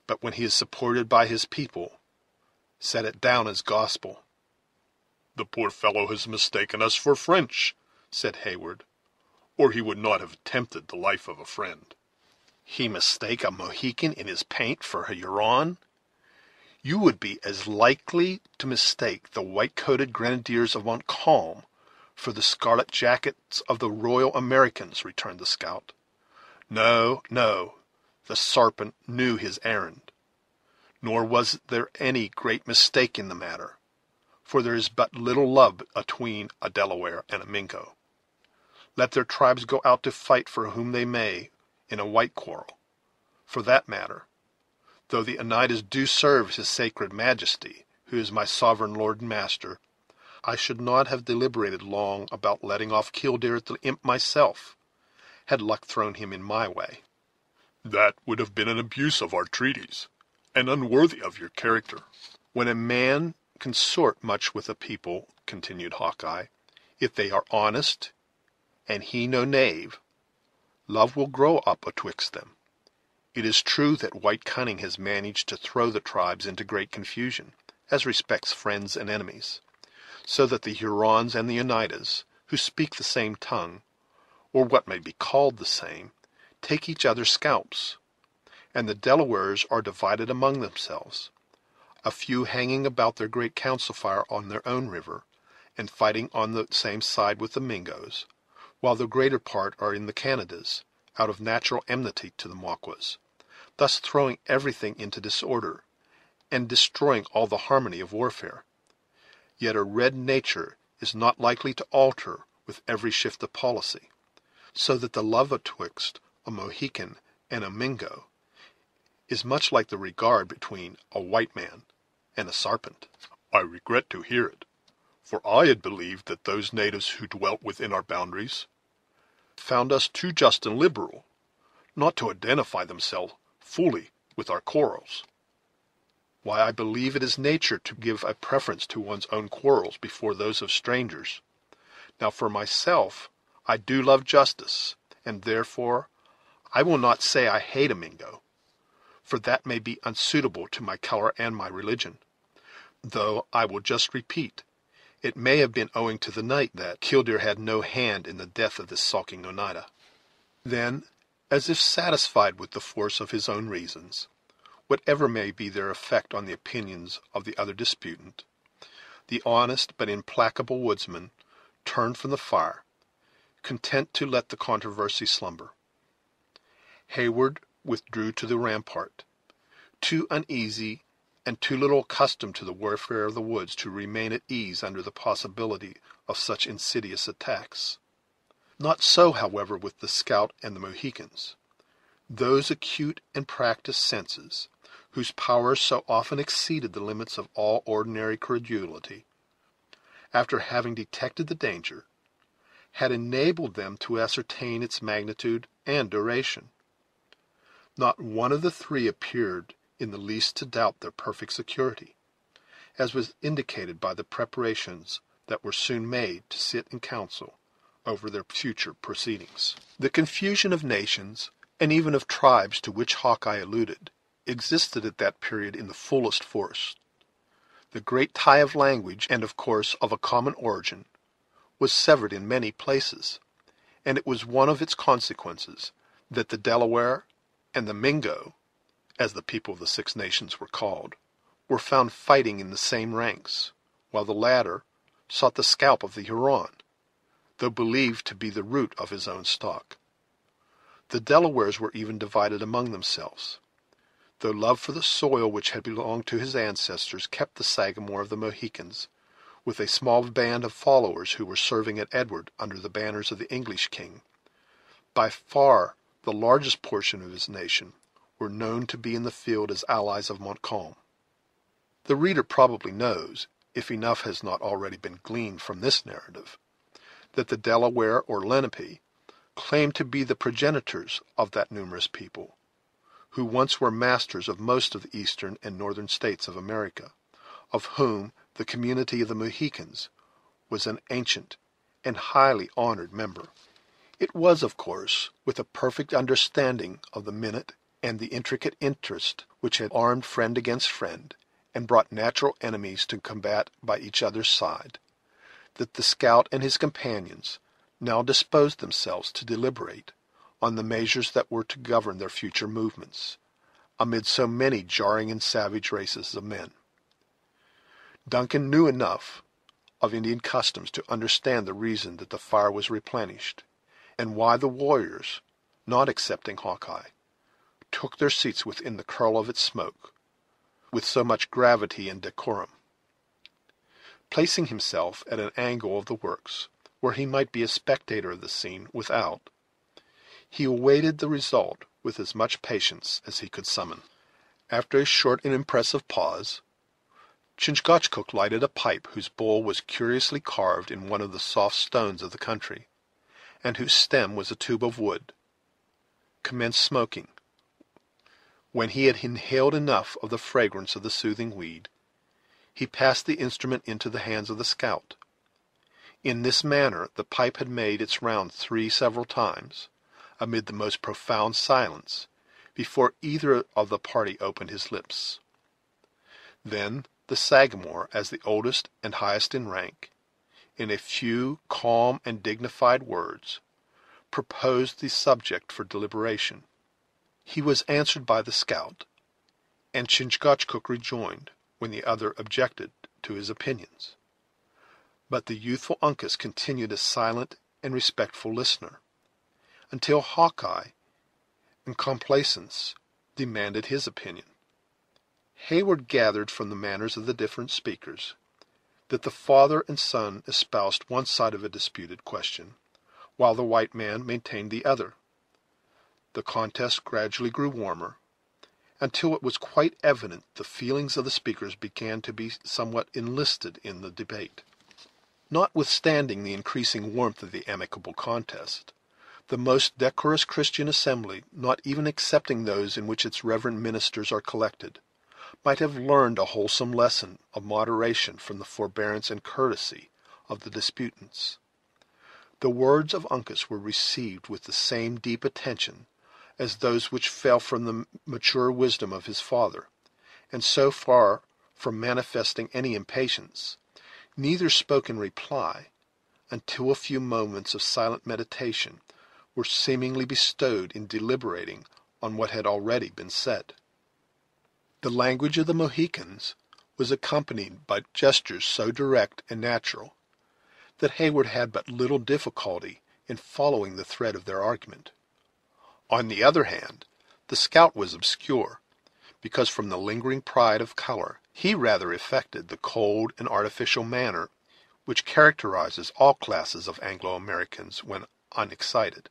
B: But when he is supported by his people, set it down as gospel." "The poor fellow has mistaken us for French," said Heyward, "or he would not have attempted the life of a friend." "He mistake a Mohican in his paint for a Huron? You would be as likely to mistake the white-coated grenadiers of Montcalm for the scarlet jackets of the Royal Americans," returned the scout. "No, no, the sarpent knew his errand. Nor was there any great mistake in the matter, for there is but little love atween a Delaware and a Mingo. Let their tribes go out to fight for whom they may in a white quarrel. For that matter, though the Oneidas do serve his sacred majesty, who is my sovereign lord and master, I should not have deliberated long about letting off Killdeer at the Imp myself, had luck thrown him in my way." That would have been an abuse of our treaties, and unworthy of your character.
A: When a man consort much with a people, continued Hawkeye, if they are honest, and he no knave, love will grow up atwixt them. It is true that white cunning has managed to throw the tribes into great confusion, as respects friends and enemies, so that the Hurons and the Oneidas, who speak the same tongue, or what may be called the same, take each other's scalps, and the Delawares are divided among themselves, a few hanging about their great council fire on their own river, and fighting on the same side with the Mingoes, while the greater part are in the Canadas, out of natural enmity to the Maquas, thus throwing everything into disorder, and destroying all the harmony of warfare. Yet a red nature is not likely to alter with every shift of policy, so that the love atwixt a Mohican and a Mingo is much like the regard between a white man and a sarpent.
B: I regret to hear it, for I had believed that those natives who dwelt within our boundaries found us too just and liberal, not to identify themselves fully with our quarrels.
A: Why, I believe it is nature to give a preference to one's own quarrels before those of strangers. Now, for myself, I do love justice, and therefore I will not say I hate a Mingo, for that may be unsuitable to my color and my religion, though I will just repeat, it may have been owing to the night that Killdeer had no hand in the death of this sulking Oneida. Then, as if satisfied with the force of his own reasons, whatever may be their effect on the opinions of the other disputant, the honest but implacable woodsman turned from the fire, content to let the controversy slumber. Heyward withdrew to the rampart, too uneasy and too little accustomed to the warfare of the woods to remain at ease under the possibility of such insidious attacks. Not so, however, with the scout and the Mohicans. Those acute and practised senses, whose powers so often exceeded the limits of all ordinary credulity, after having detected the danger, had enabled them to ascertain its magnitude and duration. Not one of the three appeared in the least to doubt their perfect security, as was indicated by the preparations that were soon made to sit in council over their future proceedings. The confusion of nations, and even of tribes to which Hawkeye alluded, existed at that period in the fullest force. The great tie of language, and of course of a common origin, was severed in many places, and it was one of its consequences that the Delaware and the Mingo, as the people of the Six Nations were called, were found fighting in the same ranks, while the latter sought the scalp of the Huron, though believed to be the root of his own stock. The Delawares were even divided among themselves, though love for the soil which had belonged to his ancestors kept the Sagamore of the Mohicans, with a small band of followers who were serving at Edward under the banners of the English king. By far the largest portion of his nation were known to be in the field as allies of Montcalm. The reader probably knows, if enough has not already been gleaned from this narrative, that the Delaware or Lenape claimed to be the progenitors of that numerous people, who once were masters of most of the eastern and northern states of America, of whom the community of the Mohicans was an ancient and highly honored member. It was, of course, with a perfect understanding of the minute and the intricate interest which had armed friend against friend, and brought natural enemies to combat by each other's side, that the scout and his companions now disposed themselves to deliberate on the measures that were to govern their future movements, amid so many jarring and savage races of men. Duncan knew enough of Indian customs to understand the reason that the fire was replenished, and why the warriors, not excepting Hawkeye, took their seats within the curl of its smoke, with so much gravity and decorum. Placing himself at an angle of the works, where he might be a spectator of the scene without, he awaited the result with as much patience as he could summon. After a short and impressive pause, Chingachgook lighted a pipe whose bowl was curiously carved in one of the soft stones of the country, and whose stem was a tube of wood, commenced smoking, When he had inhaled enough of the fragrance of the soothing weed, he passed the instrument into the hands of the scout. In this manner the pipe had made its round several times, amid the most profound silence, before either of the party opened his lips. Then the Sagamore, as the oldest and highest in rank, in a few calm and dignified words, proposed the subject for deliberation. He was answered by the scout, and Chingachgook rejoined, when the other objected to his opinions. But the youthful Uncas continued a silent and respectful listener, until Hawkeye, in complaisance, demanded his opinion. Heyward gathered from the manners of the different speakers that the father and son espoused one side of a disputed question, while the white man maintained the other. The contest gradually grew warmer, until it was quite evident the feelings of the speakers began to be somewhat enlisted in the debate. Notwithstanding the increasing warmth of the amicable contest, the most decorous Christian assembly, not even excepting those in which its reverend ministers are collected, might have learned a wholesome lesson of moderation from the forbearance and courtesy of the disputants. The words of Uncas were received with the same deep attention as those which fell from the mature wisdom of his father, and so far from manifesting any impatience, neither spoke in reply, until a few moments of silent meditation were seemingly bestowed in deliberating on what had already been said. The language of the Mohicans was accompanied by gestures so direct and natural that Heyward had but little difficulty in following the thread of their argument. On the other hand, the scout was obscure, because from the lingering pride of color he rather affected the cold and artificial manner which characterizes all classes of Anglo-Americans when unexcited.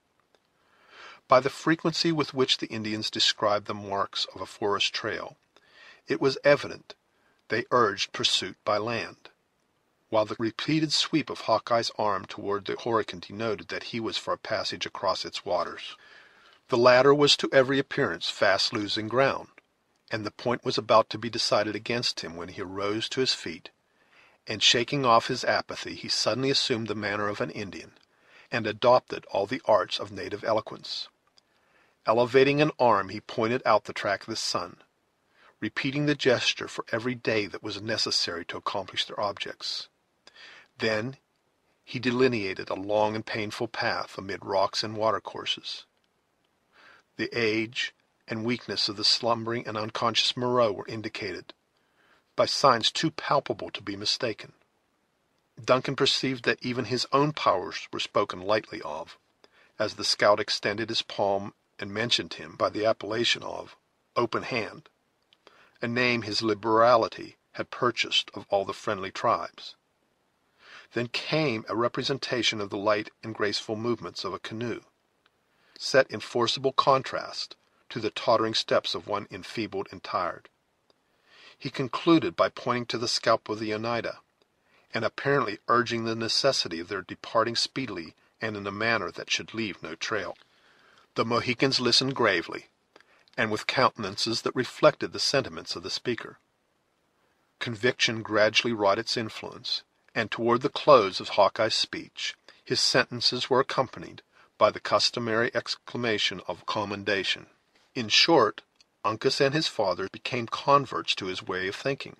A: By the frequency with which the Indians described the marks of a forest trail, it was evident they urged pursuit by land, while the repeated sweep of Hawkeye's arm toward the Horican denoted that he was for a passage across its waters. The latter was to every appearance fast losing ground, and the point was about to be decided against him when he arose to his feet, and shaking off his apathy, he suddenly assumed the manner of an Indian, and adopted all the arts of native eloquence. Elevating an arm, he pointed out the track of the sun, repeating the gesture for every day that was necessary to accomplish their objects. Then he delineated a long and painful path amid rocks and watercourses. The age and weakness of the slumbering and unconscious Moreau were indicated by signs too palpable to be mistaken. Duncan perceived that even his own powers were spoken lightly of, as the scout extended his palm and mentioned him by the appellation of Open Hand, a name his liberality had purchased of all the friendly tribes. Then came a representation of the light and graceful movements of a canoe, set in forcible contrast to the tottering steps of one enfeebled and tired. He concluded by pointing to the scalp of the Oneida, and apparently urging the necessity of their departing speedily and in a manner that should leave no trail. The Mohicans listened gravely, and with countenances that reflected the sentiments of the speaker. Conviction gradually wrought its influence, and toward the close of Hawkeye's speech, his sentences were accompanied by the customary exclamation of commendation. In short, Uncas and his father became converts to his way of thinking,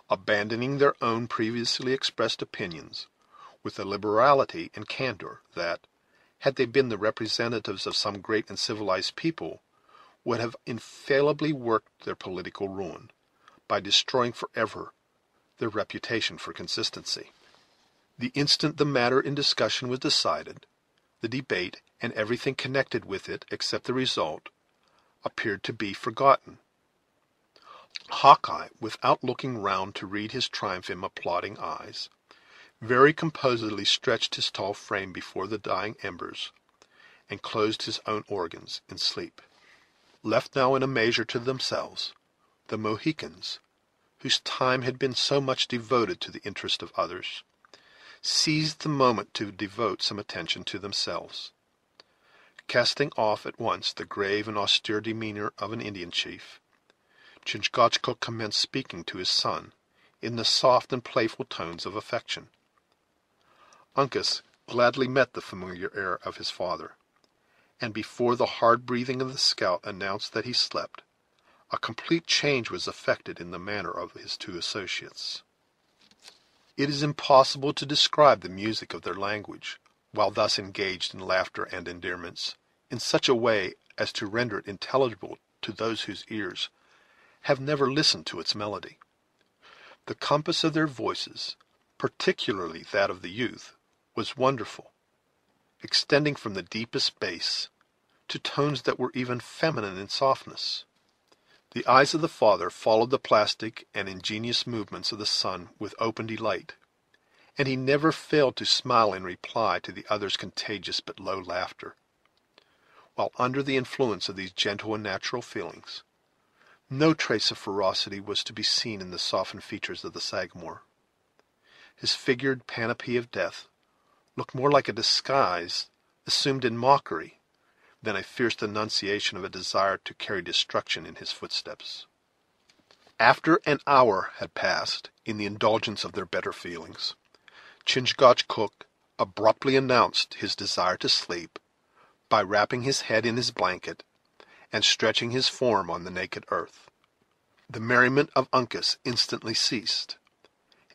A: abandoning their own previously expressed opinions with a liberality and candor that, had they been the representatives of some great and civilized people, would have infallibly worked their political ruin, by destroying forever their reputation for consistency. The instant the matter in discussion was decided, the debate, and everything connected with it except the result, appeared to be forgotten. Hawkeye, without looking round to read his triumph in applauding eyes, very composedly stretched his tall frame before the dying embers, and closed his own organs in sleep. Left now in a measure to themselves, the Mohicans, whose time had been so much devoted to the interest of others, seized the moment to devote some attention to themselves. Casting off at once the grave and austere demeanor of an Indian chief, Chingachgook commenced speaking to his son in the soft and playful tones of affection. Uncas gladly met the familiar air of his father, and before the hard breathing of the scout announced that he slept, a complete change was effected in the manner of his two associates. It is impossible to describe the music of their language, while thus engaged in laughter and endearments, in such a way as to render it intelligible to those whose ears have never listened to its melody. The compass of their voices, particularly that of the youth, was wonderful, extending from the deepest bass to tones that were even feminine in softness. The eyes of the father followed the plastic and ingenious movements of the son with open delight, and he never failed to smile in reply to the other's contagious but low laughter. While under the influence of these gentle and natural feelings, no trace of ferocity was to be seen in the softened features of the Sagamore. His figured panoply of death looked more like a disguise assumed in mockery than a fierce denunciation of a desire to carry destruction in his footsteps. After an hour had passed in the indulgence of their better feelings, Chingachgook abruptly announced his desire to sleep by wrapping his head in his blanket and stretching his form on the naked earth. The merriment of Uncas instantly ceased,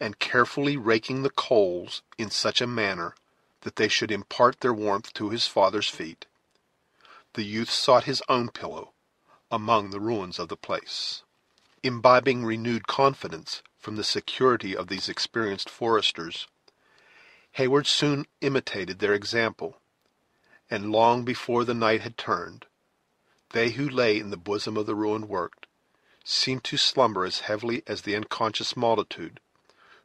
A: and carefully raking the coals in such a manner that they should impart their warmth to his father's feet, the youth sought his own pillow among the ruins of the place. Imbibing renewed confidence from the security of these experienced foresters, Heyward soon imitated their example, and long before the night had turned, they who lay in the bosom of the ruined work seemed to slumber as heavily as the unconscious multitude,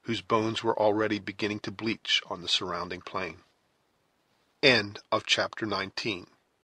A: whose bones were already beginning to bleach on the surrounding plain. End of chapter 19.